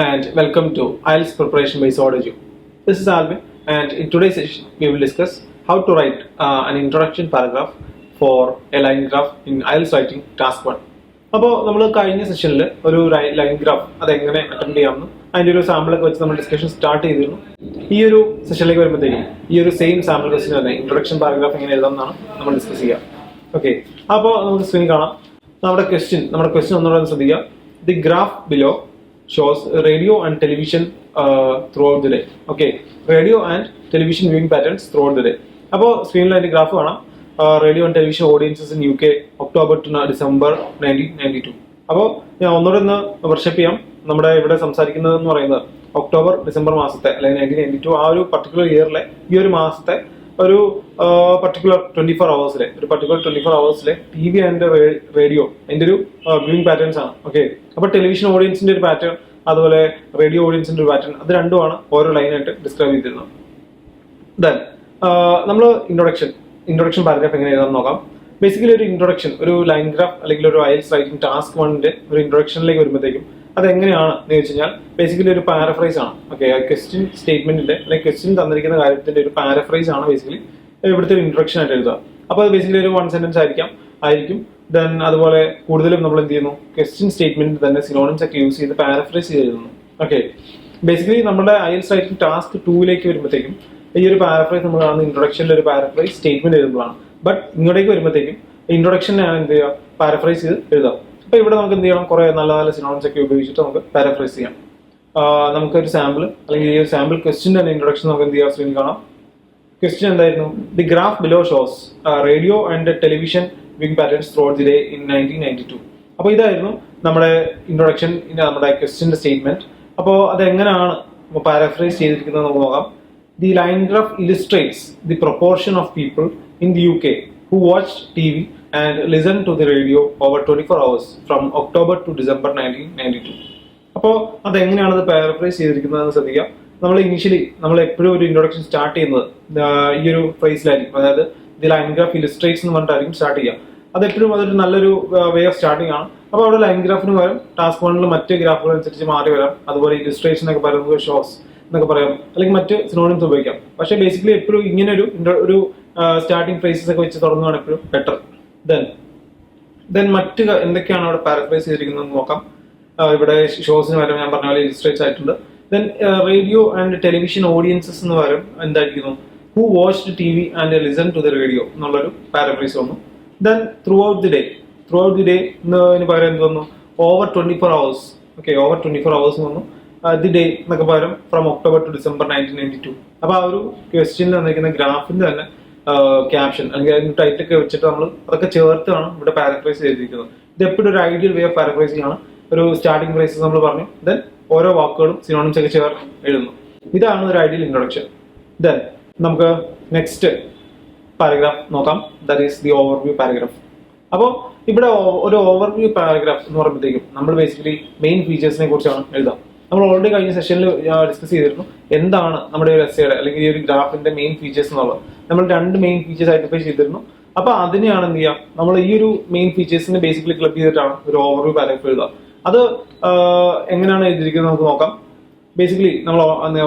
and welcome to IELTS Preparation by Sodoju. This is Alvin, and in today's session we will discuss how to write an introduction paragraph for a line graph in IELTS writing task 1. അപ്പോൾ നമ്മൾ കഴിഞ്ഞ സെഷനിൽ ഒരു line graph അതെങ്ങനെ attempt ചെയ്യാമെന്നും അതിൻ്റെ ഒരു സാമ്പിളൊക്കെ വെച്ച് നമ്മൾ ഡിസ്കഷൻ സ്റ്റാർട്ട് ചെയ്തിരുന്നു. ഈ ഒരു സെഷനിലേക്ക് വരുമ്പോഴത്തേക്കും ഈ ഒരു സെയിം സാമ്പിൾ ക്വസ്റ്റ്യൻ തന്നെ ഇൻട്രൊഡക്ഷൻ പാരഗ്രാഫ് എങ്ങനെ എഴുതാമെന്നാണ് നമ്മൾ ഡിസ്കസ് ചെയ്യുക. ഓക്കെ, അപ്പോൾ നമുക്ക് സ്ക്രീൻ കാണാം. നമ്മുടെ ക്വസ്റ്റ്യൻ ഒന്നുകൂടെ ശ്രദ്ധിക്കുക. The graph below shows radio and television throughout the day. Okay, radio and television viewing patterns throughout the day. അപ്പോൾ സ്ക്രീനിൽ അതിന്റെ ഗ്രാഫ് കാണാം. Radio and television audiences in UK October to December 1992. അപ്പോൾ ഞാൻ ഒന്നുകൂടെ ഒന്ന് വർഷപ്പ് ചെയ്യാം. നമ്മുടെ ഇവിടെ സംസാരിക്കുന്നത് എന്ന് പറയുന്നത് ഒക്ടോബർ ഡിസംബർ മാസത്തെ അല്ലെങ്കിൽ 1992 ആ ഒരു പർട്ടിക്കുലർ ഇയറിലെ ഈ ഒരു മാസത്തെ ഒരു പർട്ടിക്കുലർ 24 അവേഴ്സിലെ ടി വി ആൻഡ് റേഡിയോ അതിന്റെ ഒരു വ്യൂയിങ് പാറ്റേൺസ് ആണ്. ഓക്കെ, അപ്പൊ ടെലിവിഷൻ ഓഡിയൻസിന്റെ ഒരു പാറ്റേൺ അതുപോലെ റേഡിയോ ഓഡിയൻസിന്റെ ഒരു പാറ്റേൺ അത് രണ്ടുമാണ് ഓരോ ലൈനായിട്ട് ഡിസ്ക്രൈബ് ചെയ്തിരുന്നത്. ദെൻ നമ്മൾ ഇൻട്രൊഡക്ഷൻ പാരഗ്രാഫ് എങ്ങനെ എഴുതാൻ നോക്കാം. ബേസിക്കലി ഒരു ഇൻട്രൊഡക്ഷൻ ഒരു ലൈൻ ഗ്രാഫ് അല്ലെങ്കിൽ ഒരു IELTS റൈറ്റിംഗ് ടാസ്ക് 1ന്റെ ഒരു ഇൻട്രൊഡക്ഷനിലേക്ക് വരുമ്പോഴത്തേക്കും അതെങ്ങനെയാണ് എന്ന് വെച്ച് കഴിഞ്ഞാൽ ബേസിക്കലി ഒരു പാരഫ്രൈസ് ആണ്. ഓക്കെ, ക്വസ്റ്റ്യൻ സ്റ്റേറ്റ്മെന്റിന്റെ അല്ലെങ്കിൽ ക്വസ്റ്റ്യൻ തന്നിരിക്കുന്ന കാര്യത്തിന്റെ ഒരു പാരഫ്രൈസ് ആണ് ബേസിക്കലി ഇവിടുത്തെ ഒരു ഇൻട്രൊഡക്ഷൻ ആയിട്ട് എഴുതുക. അപ്പോൾ അത് ബേസിക്കലി ഒരു 1 സെന്റൻസ് ആയിരിക്കും. ദെൻ അതുപോലെ കൂടുതലും നമ്മൾ എന്ത് ചെയ്യുന്നു, ക്വസ്റ്റ്യൻ സ്റ്റേറ്റ്മെന്റ് തന്നെ സിനോണിംസ് ഒക്കെ യൂസ് ചെയ്ത് പാരഫ്രൈസ് ചെയ്ത് എഴുതുന്നു. ഓക്കെ, ബേസിക്കലി നമ്മുടെ IELTS റൈറ്റിംഗ് ടാസ്ക് 2ലേക്ക് വരുമ്പോഴത്തേക്കും ഈ ഒരു പാരഫ്രൈസ് നമ്മൾ കാണുന്ന ഇൻട്രൊഡക്ഷനിൽ ഒരു പാരഫ്രൈസ് സ്റ്റേറ്റ്മെന്റ് എഴുതുമ്പോഴാണ്. ബട്ട് ഇങ്ങോട്ടേക്ക് വരുമ്പോഴത്തേക്കും ഇൻട്രൊഡക്ഷനാണ് എന്ത് ചെയ്യുക, പാരഫ്രൈസ് ചെയ്ത് എഴുതാം. അപ്പൊ ഇവിടെ നമുക്ക് എന്ത് ചെയ്യണം, കുറെ നല്ല സിനോണിംസ് ഒക്കെ ഉപയോഗിച്ചിട്ട് നമുക്ക് പാരഫ്രൈസ് ചെയ്യാം. നമുക്കൊരു സാമ്പിൾ അല്ലെങ്കിൽ ഈ ഒരു സാമ്പിൾ ക്വസ്റ്റ്യൻ തന്നെ ഇൻട്രൊഡക്ഷൻ നമുക്ക് എന്ത് ചെയ്യാം, സ്ക്രീനിൽ കാണാം. ക്വസ്റ്റ്യൻ എന്തായിരുന്നു? The graph below shows radio and television wing patterns throughout the day in 1992. അപ്പോൾ ഇതായിരുന്നു നമ്മുടെ ഇൻട്രൊഡക്ഷൻ, നമ്മുടെ ക്വസ്റ്റ്യന്റെ സ്റ്റേറ്റ്മെന്റ്. അപ്പോൾ അതെങ്ങനെയാണ് പാരഫ്രൈസ് ചെയ്തിരിക്കുന്നത് നമുക്ക് നോക്കാം. The line graph illustrates the proportion of people in the UK who watched TV and listened to the radio over 24 hours from October to December 1992. അപ്പോൾ അതെങ്ങനെയാണ് അത് പാരഫ്രൈസ് ചെയ്തിരിക്കുന്നതെന്ന് ശ്രദ്ധിക്കുക. നമ്മൾ എപ്പോഴും ഒരു ഇൻട്രൊഡക്ഷൻ സ്റ്റാർട്ട് ചെയ്യുന്നത് ഈ ഒരു ഫ്രേസിലായിരിക്കും. അതായത് ദി ലൈൻ ഗ്രാഫ് ഇലിസ്ട്രേറ്റ്സ് എന്ന് പറഞ്ഞിട്ടായിരിക്കും സ്റ്റാർട്ട് ചെയ്യുക. അതെപ്പോഴും അതൊരു നല്ലൊരു വേ ഓഫ് സ്റ്റാർട്ടിംഗ് ആണ്. അപ്പോൾ അവിടെ ലൈൻ ഗ്രാഫിന് പകരം ടാസ്ക് 1ൽ മറ്റ് ഗ്രാഫുകൾ അനുസരിച്ച് മാറി വരാം. അതുപോലെ ഇലിസ്ട്രേഷൻ എന്നൊക്കെ പറയുന്നത് ഷോസ് എന്നൊക്കെ പറയാം, അല്ലെങ്കിൽ മറ്റ് സിനോണിംസ് ഉപയോഗിക്കാം. പക്ഷേ ബേസിക്കലി എപ്പോഴും ഇങ്ങനെ ഒരു സ്റ്റാർട്ടിംഗ് ഫ്രേസസ് ഒക്കെ വെച്ച് തുടങ്ങുകയാണ് എപ്പോഴും ബെറ്റർ. ദെൻ മറ്റ് എന്തൊക്കെയാണ് അവിടെ പാരഫ്രൈസ് ചെയ്തിരിക്കുന്നത് നോക്കാം. ഇവിടെ ഷോസിന് പകരം ഞാൻ പറഞ്ഞ പോലെ ഇലിസ്ട്രേറ്റ്സ് ആയിട്ടുണ്ട്. Then radio and television audiences എന്ന് പകരം എന്തായിരിക്കുന്നു, who watched TV and listen to the radio എന്നുള്ളൊരു പാരഫ്രൈസ് വന്നു. Then throughout the day എന്നതിന് പകരം എന്ത് വന്നു, ഓവർ 24 hours. ഓക്കെ, ഓവർ 24 hours വന്നു. ദി ഡേ എന്നൊക്കെ പകരം ഫ്രം ഒക്ടോബർ ടു ഡിസംബർ 1992. അപ്പൊ ആ ഒരു ക്വസ്റ്റ്യനിൽ തന്നിരിക്കുന്ന ഗ്രാഫിന്റെ തന്നെ ക്യാപ്ഷൻ അല്ലെങ്കിൽ അതിന്റെ ടൈറ്റിൽ ഒക്കെ വെച്ചിട്ട് നമ്മൾ അതൊക്കെ ചേർത്താണ് ഇവിടെ പാരഫ്രൈസ് ചെയ്തിരിക്കുന്നത്. ഇത് എപ്പോഴും ഒരു ഐഡിയൽ വേ ഓഫ് പാരഫ്രൈസിംഗ് ആണ്. ഒരു സ്റ്റാർട്ടിംഗ് ഫ്രേസസ് നമ്മൾ പറഞ്ഞു, ദെൻ ഓരോ വാക്കുകളും സിനോണിംസ് ഒക്കെ ചേർത്ത് എഴുതുന്നു. ഇതാണ് ഒരു ഐഡിയൽ ഇൻട്രൊഡക്ഷൻ. ദെൻ നമുക്ക് നെക്സ്റ്റ് പാരഗ്രാഫ് നോക്കാം. That is the overview paragraph. അപ്പോൾ ഇവിടെ ഒരു ഓവർവ്യൂ പാരഗ്രാഫ് എന്ന് പറയുമ്പോഴത്തേക്കും നമ്മൾ ബേസിക്കലി മെയിൻ ഫീച്ചേഴ്സിനെ കുറിച്ചാണ് എഴുതാം. നമ്മൾ ഓൾറെഡി കഴിഞ്ഞ സെഷനിൽ ഡിസ്കസ് ചെയ്തിരുന്നു എന്താണ് നമ്മുടെ ഒരു എസ്സേയുടെ അല്ലെങ്കിൽ ഈ ഒരു ഗ്രാഫിന്റെ മെയിൻ ഫീച്ചേഴ്സ് എന്നുള്ളത്. നമ്മൾ 2 മെയിൻ ഫീച്ചേഴ്സ് ഐഡന്റിഫൈ ചെയ്തിരുന്നു. അപ്പൊ അതിനെയാണ് എന്ത് ചെയ്യാം, നമ്മൾ ഈ ഒരു മെയിൻ ഫീച്ചേഴ്സിനെ ബേസിക്കലി ക്ലബ് ചെയ്തിട്ടാണ് ഒരു ഓവർവ്യൂ പാരഗ്രാഫ് എഴുതുക. അത് എങ്ങനെയാണ് എഴുതിയിരിക്കുന്നത് നമുക്ക് നോക്കാം. ബേസിക്കലി നമ്മൾ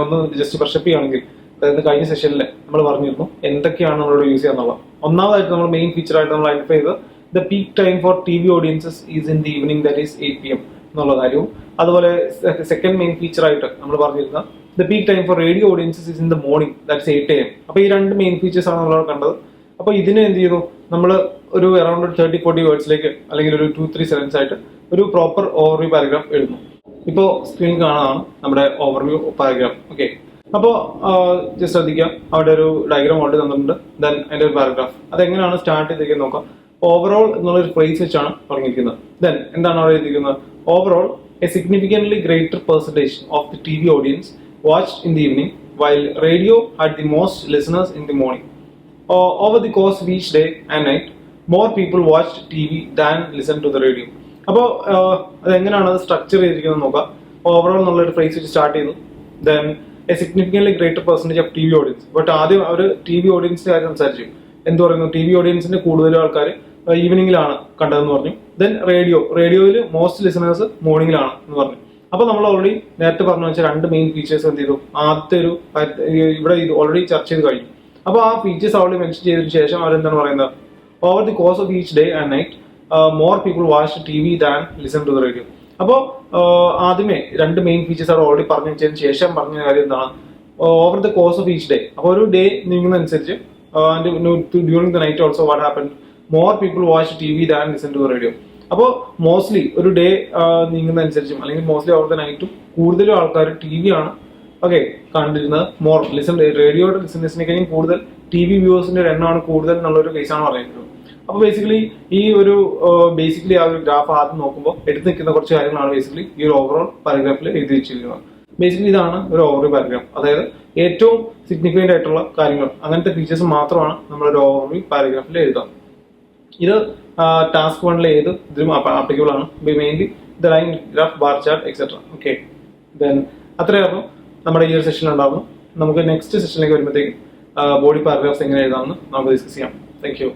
ഒന്ന് ജസ്റ്റ് വർഷപ്പ് ചെയ്യുകയാണെങ്കിൽ, അതായത് കഴിഞ്ഞ സെഷനിൽ നമ്മൾ പറഞ്ഞിരുന്നു എന്തൊക്കെയാണ് നമ്മളോട് യൂസ് ചെയ്യാന്നുള്ളത്. ഒന്നാമതായിട്ട് നമ്മൾ മെയിൻ ഫീച്ചർ ആയിട്ട് നമ്മൾ ഐഡന്റിഫൈ ചെയ്ത് the peak time for TV audiences is in the evening, that is 8 PM എന്നുള്ള കാര്യവും. അതുപോലെ സെക്കൻഡ് മെയിൻ ഫീച്ചർ ആയിട്ട് നമ്മൾ പറഞ്ഞിരുന്ന the peak time for radio audiences is in the morning, that's 8 AM. അപ്പൊ ഈ 2 മെയിൻ ഫീച്ചേഴ്സ് ആണ് നമ്മളവിടെ കണ്ടത്. അപ്പൊ ഇതിനെ എന്ത് ചെയ്തു, നമ്മൾ ഒരു അറൌണ്ട് 30-40 വേർഡ്സിലേക്ക് അല്ലെങ്കിൽ ഒരു 2-3 സെന്റൻസ് ആയിട്ട് ഒരു പ്രോപ്പർ ഓവർവ്യൂ പാരഗ്രാഫ് എഴുതുന്നു. ഇപ്പോൾ സ്ക്രീനിൽ കാണാനാണ് നമ്മുടെ ഓവർവ്യൂ പാരഗ്രാഫ്. ഓക്കെ, അപ്പോൾ ജസ്റ്റ് ശ്രദ്ധിക്കുക, അവിടെ ഒരു ഡയഗ്രാം ഓൾറെഡി തന്നിട്ടുണ്ട്. ദെൻ അതിന്റെ ഒരു പാരഗ്രാഫ് അതെങ്ങനെയാണ് സ്റ്റാർട്ട് ചെയ്തിരിക്കുന്നത് നോക്കാം. ഓവറോൾ എന്നുള്ളൊരു ഫ്രേസ് വെച്ചാണ് പറഞ്ഞിരിക്കുന്നത്. ദെൻ എന്താണ് അവിടെ എഴുതിയിരിക്കുന്നത്, overall a significantly greater percentage of the TV audience watched in the evening, while radio had the most listeners in the morning. Over the course of each day and night, more people watched TV than listened to the radio. അപ്പോൾ അതെങ്ങനെയാണ് അത് structure ചെയ്തിരിക്കുന്നത് നോക്കാം. Overall എന്നുള്ളൊരു phrase വെച്ച് start ചെയ്തു. Then A significantly greater percentage of TV audience. But ആദ്യം അവർ TV ഓഡിയൻസിന്റെ കാര്യം സംസാരിച്ചു. എന്ത് പറയുന്നു, TV ഓഡിയൻസിന്റെ കൂടുതലും ആൾക്കാർ ഈവനിങ്ങിലാണ് കണ്ടതെന്ന് പറഞ്ഞു. ദെൻ റേഡിയോയിൽ മോസ്റ്റ് ലിസണേഴ്സ് മോർണിംഗിലാണ് എന്ന് പറഞ്ഞു. അപ്പോൾ നമ്മൾ ഓൾറെഡി നേരത്തെ പറഞ്ഞു വെച്ചാൽ രണ്ട് മെയിൻ ഫീച്ചേഴ്സ് എന്ത് ചെയ്തു, ആദ്യത്തെ ഒരു ഇവിടെ ഇത് ഓൾറെഡി ചർച്ച ചെയ്ത് കഴിഞ്ഞു. അപ്പോൾ ആ ഫീച്ചേഴ്സ് ഓൾറെഡി മെൻഷൻ ചെയ്തതിനു ശേഷം അവരെന്താണ് പറയുന്നത്, over the course of each day and night more people watch TV than listen to the radio. അപ്പോൾ ആദ്യമേ രണ്ട് മെയിൻ ഫീച്ചേഴ്സ് അവിടെ ഓൾറെഡി പറഞ്ഞു വെച്ചതിന് ശേഷം പറഞ്ഞ കാര്യം എന്താണ്, over the course of each day. അപ്പോൾ ഒരു ഡേ നീങ്ങുന്നതനുസരിച്ച് during the night also what happen, more people watch TV than listen to the radio. അപ്പോൾ മോസ്റ്റ്ലി ഒരു ഡേ നീങ്ങുന്നതനുസരിച്ചും അല്ലെങ്കിൽ മോസ്റ്റ്ലി ഓവർ ദ നൈറ്റും കൂടുതലും ആൾക്കാർ TV ആണ് കണ്ടിരുന്നത്. മോർ റേഡിയോയുടെ ലിസണേഴ്സിനെക്കാളും കൂടുതൽ TV വ്യൂവേഴ്സിന്റെ എണ്ണമാണ് കൂടുതൽ എന്നുള്ളൊരു കേസാണ് പറയുന്നത്. അപ്പോൾ ബേസിക്കലി ഈ ഒരു ആ ഒരു ഗ്രാഫ് ആദ്യം നോക്കുമ്പോൾ എടുത്ത് നിൽക്കുന്ന കുറച്ച് കാര്യങ്ങളാണ് ബേസിക്കലി ഈ ഒരു ഓവറോൾ പാരഗ്രാഫിൽ എഴുതി വെച്ചിരിക്കുന്നത്. ബേസിക്കലി ഇതാണ് ഒരു ഓവറോൾ പാരഗ്രാഫ്, അതായത് ഏറ്റവും സിഗ്നിഫിക്കന്റ് ആയിട്ടുള്ള കാര്യങ്ങൾ, അങ്ങനത്തെ ഫീച്ചേഴ്സ് മാത്രമാണ് നമ്മൾ ഒരു ഓവറോൾ പാരഗ്രാഫിൽ എഴുതുക. ഇത് ടാസ്ക് 1 ഏത് ഇതിലും ആപ്ലിക്കബിൾ ആണ്, mainly the line graph, bar chart etcetera. Okay, then അത്രയാകുമ്പോൾ നമ്മുടെ ഈ ഒരു സെഷനിൽ ഉണ്ടാകുന്നു. നമുക്ക് നെക്സ്റ്റ് സെഷനിലേക്ക് വരുമ്പോഴത്തേക്കും ബോഡി പാരഗ്രാഫ്സ് എങ്ങനെ എഴുതാമെന്ന് നമുക്ക് ഡിസ്കസ് ചെയ്യാം. Thank you.